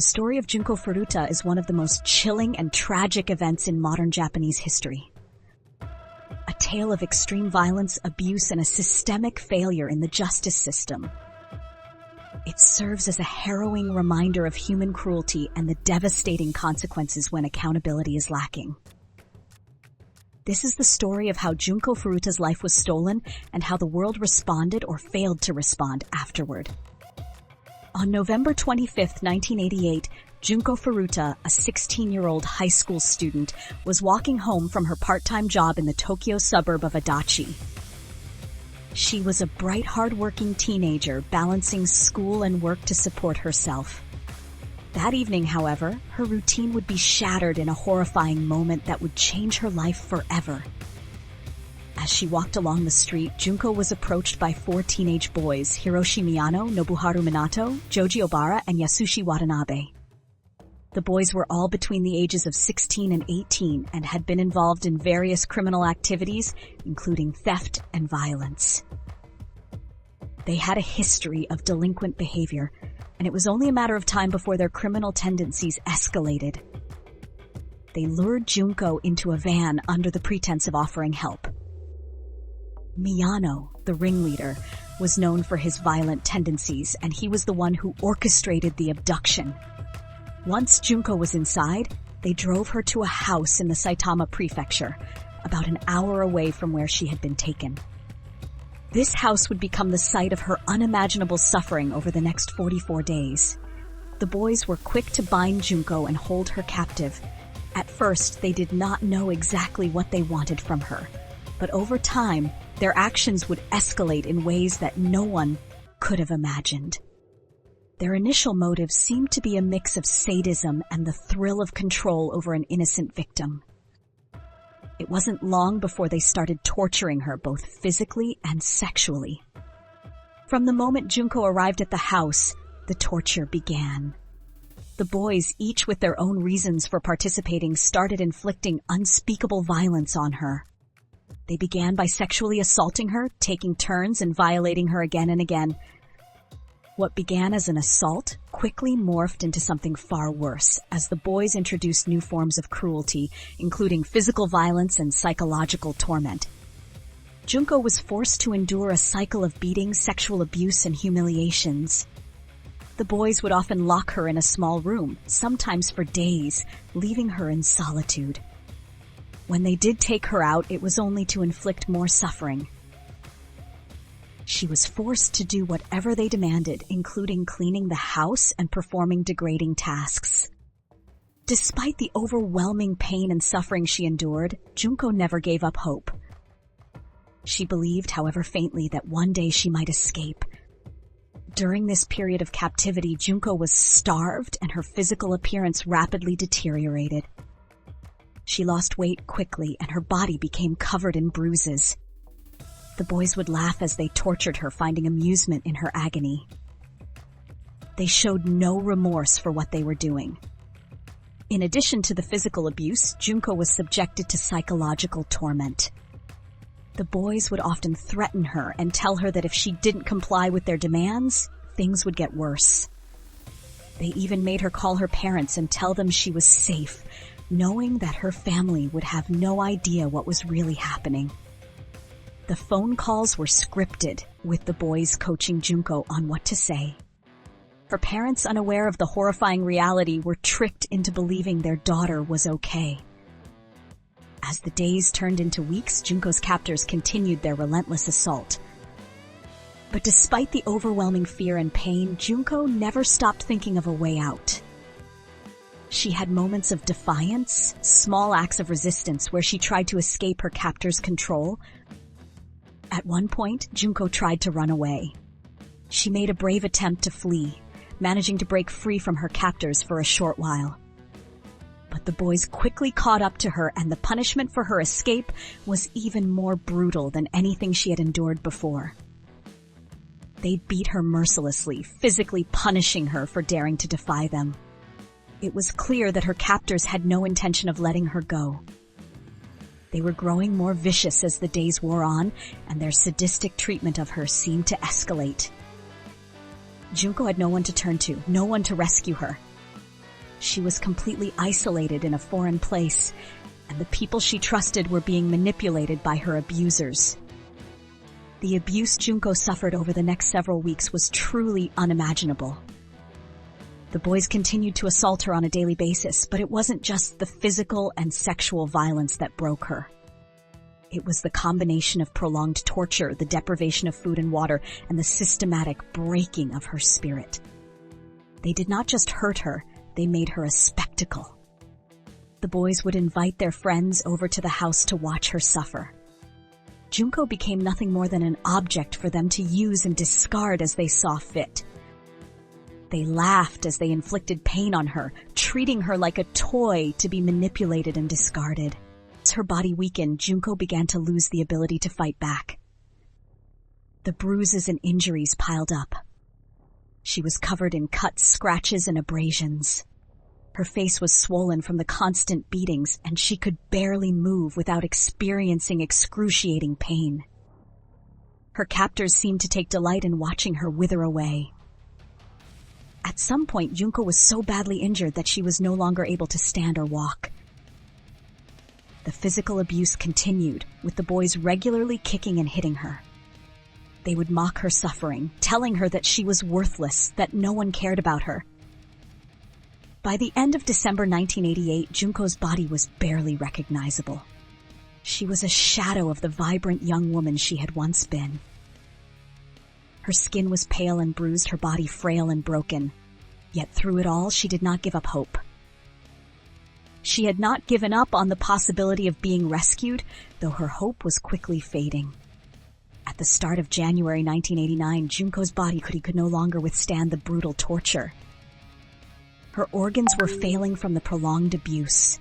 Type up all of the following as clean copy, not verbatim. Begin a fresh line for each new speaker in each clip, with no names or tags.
The story of Junko Furuta is one of the most chilling and tragic events in modern Japanese history. A tale of extreme violence, abuse, and a systemic failure in the justice system. It serves as a harrowing reminder of human cruelty and the devastating consequences when accountability is lacking. This is the story of how Junko Furuta's life was stolen and how the world responded or failed to respond afterward. On November 25, 1988, Junko Furuta, a 16-year-old high school student, was walking home from her part-time job in the Tokyo suburb of Adachi. She was a bright, hard-working teenager balancing school and work to support herself. That evening, however, her routine would be shattered in a horrifying moment that would change her life forever. As she walked along the street, Junko was approached by 4 teenage boys, Hiroshi Miyano, Nobuharu Minato, Joji Obara, and Yasushi Watanabe. The boys were all between the ages of 16 and 18 and had been involved in various criminal activities, including theft and violence. They had a history of delinquent behavior, and it was only a matter of time before their criminal tendencies escalated. They lured Junko into a van under the pretense of offering help. Miyano, the ringleader, was known for his violent tendencies, and he was the one who orchestrated the abduction. Once Junko was inside, they drove her to a house in the Saitama prefecture, about an hour away from where she had been taken. This house would become the site of her unimaginable suffering over the next 44 days. The boys were quick to bind Junko and hold her captive. At first, they did not know exactly what they wanted from her, but over time, their actions would escalate in ways that no one could have imagined. Their initial motives seemed to be a mix of sadism and the thrill of control over an innocent victim. It wasn't long before they started torturing her both physically and sexually. From the moment Junko arrived at the house, the torture began. The boys, each with their own reasons for participating, started inflicting unspeakable violence on her. They began by sexually assaulting her, taking turns and violating her again and again. What began as an assault quickly morphed into something far worse as the boys introduced new forms of cruelty, including physical violence and psychological torment. Junko was forced to endure a cycle of beatings, sexual abuse, and humiliations. The boys would often lock her in a small room, sometimes for days, leaving her in solitude. When they did take her out, it was only to inflict more suffering. She was forced to do whatever they demanded, including cleaning the house and performing degrading tasks. Despite the overwhelming pain and suffering she endured, Junko never gave up hope. She believed, however faintly, that one day she might escape. During this period of captivity, Junko was starved and her physical appearance rapidly deteriorated. She lost weight quickly and her body became covered in bruises. The boys would laugh as they tortured her, finding amusement in her agony. They showed no remorse for what they were doing. In addition to the physical abuse, Junko was subjected to psychological torment. The boys would often threaten her and tell her that if she didn't comply with their demands, things would get worse. They even made her call her parents and tell them she was safe, knowing that her family would have no idea what was really happening. The phone calls were scripted, with the boys coaching Junko on what to say. Her parents, unaware of the horrifying reality, were tricked into believing their daughter was okay. As the days turned into weeks, Junko's captors continued their relentless assault. But despite the overwhelming fear and pain, Junko never stopped thinking of a way out. She had moments of defiance, small acts of resistance where she tried to escape her captors' control. At one point, Junko tried to run away. She made a brave attempt to flee, managing to break free from her captors for a short while. But the boys quickly caught up to her, and the punishment for her escape was even more brutal than anything she had endured before. They beat her mercilessly, physically punishing her for daring to defy them. It was clear that her captors had no intention of letting her go. They were growing more vicious as the days wore on, and their sadistic treatment of her seemed to escalate. Junko had no one to turn to, no one to rescue her. She was completely isolated in a foreign place, and the people she trusted were being manipulated by her abusers. The abuse Junko suffered over the next several weeks was truly unimaginable. The boys continued to assault her on a daily basis, but it wasn't just the physical and sexual violence that broke her. It was the combination of prolonged torture, the deprivation of food and water, and the systematic breaking of her spirit. They did not just hurt her, they made her a spectacle. The boys would invite their friends over to the house to watch her suffer. Junko became nothing more than an object for them to use and discard as they saw fit. They laughed as they inflicted pain on her, treating her like a toy to be manipulated and discarded. As her body weakened, Junko began to lose the ability to fight back. The bruises and injuries piled up. She was covered in cuts, scratches, and abrasions. Her face was swollen from the constant beatings, and she could barely move without experiencing excruciating pain. Her captors seemed to take delight in watching her wither away. At some point, Junko was so badly injured that she was no longer able to stand or walk. The physical abuse continued, with the boys regularly kicking and hitting her. They would mock her suffering, telling her that she was worthless, that no one cared about her. By the end of December 1988, Junko's body was barely recognizable. She was a shadow of the vibrant young woman she had once been. Her skin was pale and bruised, her body frail and broken. Yet through it all, she did not give up hope. She had not given up on the possibility of being rescued, though her hope was quickly fading. At the start of January 1989, Junko's body could no longer withstand the brutal torture. Her organs were failing from the prolonged abuse.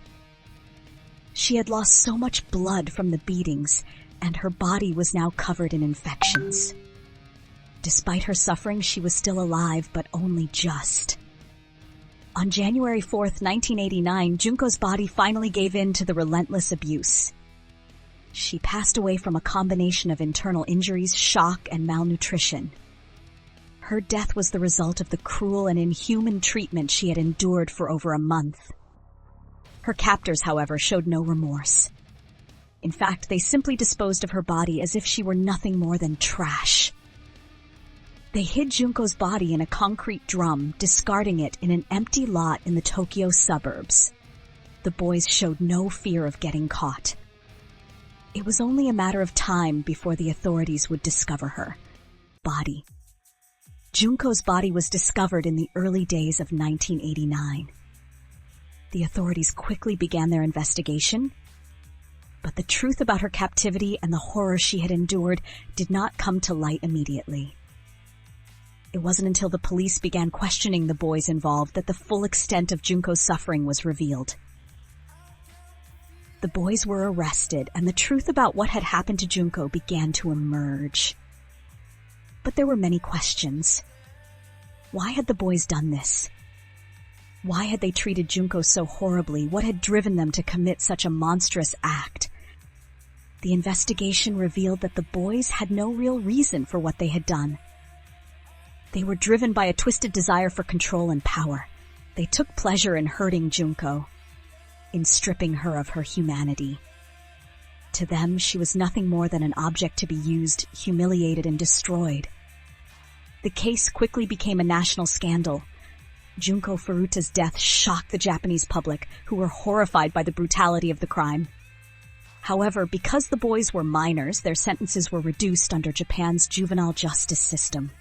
She had lost so much blood from the beatings, and her body was now covered in infections. Despite her suffering, she was still alive, but only just. On January 4th, 1989, Junko's body finally gave in to the relentless abuse. She passed away from a combination of internal injuries, shock, and malnutrition. Her death was the result of the cruel and inhuman treatment she had endured for over a month. Her captors, however, showed no remorse. In fact, they simply disposed of her body as if she were nothing more than trash. They hid Junko's body in a concrete drum, discarding it in an empty lot in the Tokyo suburbs. The boys showed no fear of getting caught. It was only a matter of time before the authorities would discover her body. Junko's body was discovered in the early days of 1989. The authorities quickly began their investigation, but the truth about her captivity and the horror she had endured did not come to light immediately. It wasn't until the police began questioning the boys involved that the full extent of Junko's suffering was revealed. The boys were arrested, and the truth about what had happened to Junko began to emerge. But there were many questions. Why had the boys done this? Why had they treated Junko so horribly? What had driven them to commit such a monstrous act? The investigation revealed that the boys had no real reason for what they had done. They were driven by a twisted desire for control and power. They took pleasure in hurting Junko, in stripping her of her humanity. To them, she was nothing more than an object to be used, humiliated, and destroyed. The case quickly became a national scandal. Junko Furuta's death shocked the Japanese public, who were horrified by the brutality of the crime. However, because the boys were minors, their sentences were reduced under Japan's juvenile justice system.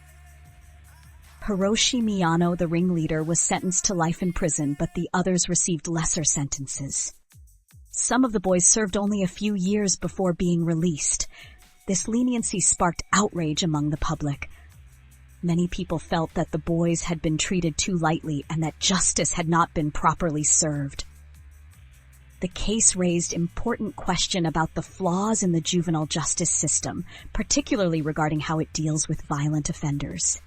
Hiroshi Miyano, the ringleader, was sentenced to life in prison, but the others received lesser sentences. Some of the boys served only a few years before being released. This leniency sparked outrage among the public. Many people felt that the boys had been treated too lightly and that justice had not been properly served. The case raised important questions about the flaws in the juvenile justice system, particularly regarding how it deals with violent offenders.